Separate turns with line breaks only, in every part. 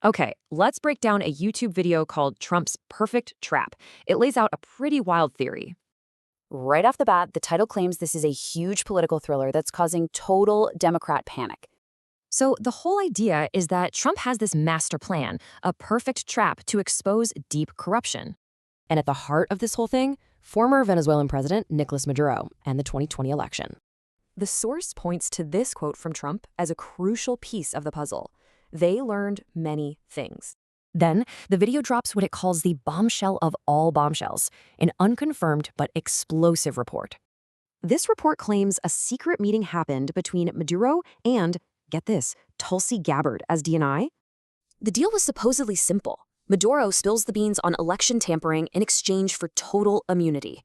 Okay, let's break down a YouTube video called Trump's Perfect Trap. It lays out a pretty wild theory.
Right off the bat, the title claims this is a huge political thriller that's causing total Democrat panic.
So, the whole idea is that Trump has this master plan, a perfect trap to expose deep corruption.
And at the heart of this whole thing, former Venezuelan President Nicolás Maduro and the 2020 election.
The source points to this quote from Trump as a crucial piece of the puzzle. They learned many things. Then, the video drops what it calls the bombshell of all bombshells, an unconfirmed but explosive report. This report claims a secret meeting happened between Maduro and, get this, Tulsi Gabbard as DNI. The deal was supposedly simple. Maduro spills the beans on election tampering in exchange for total immunity.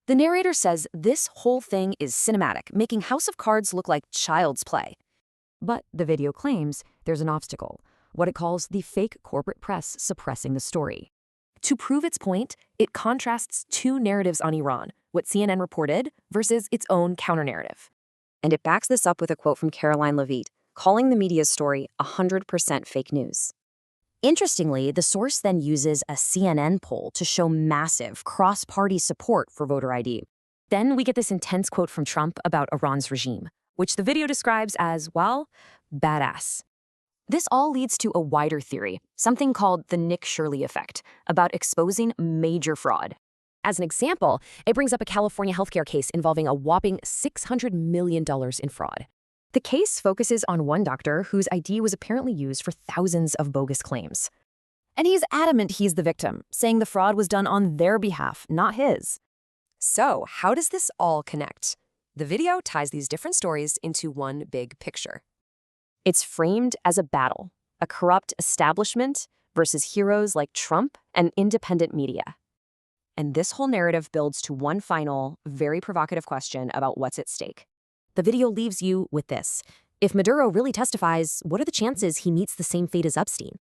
The narrator says this whole thing is cinematic, making House of Cards look like child's play. But the video claims there's an obstacle, what it calls the fake corporate press suppressing the story. To prove its point, it contrasts two narratives on Iran, what CNN reported versus its own counter-narrative. And it backs this up with a quote from Caroline Levitt, calling the media's story 100% fake news. Interestingly, the source then uses a CNN poll to show massive cross-party support for voter ID. Then we get this intense quote from Trump about Iran's regime, which the video describes as, well, badass. This all leads to a wider theory, something called the Nick Shirley effect, about exposing major fraud. As an example, it brings up a California healthcare case involving a whopping $600 million in fraud. The case focuses on one doctor whose ID was apparently used for thousands of bogus claims. And he's adamant he's the victim, saying the fraud was done on their behalf, not his. So, how does this all connect? The video ties these different stories into one big picture. It's framed as a battle, a corrupt establishment versus heroes like Trump and independent media. And this whole narrative builds to one final, very provocative question about what's at stake. The video leaves you with this. If Maduro really testifies, what are the chances he meets the same fate as Epstein?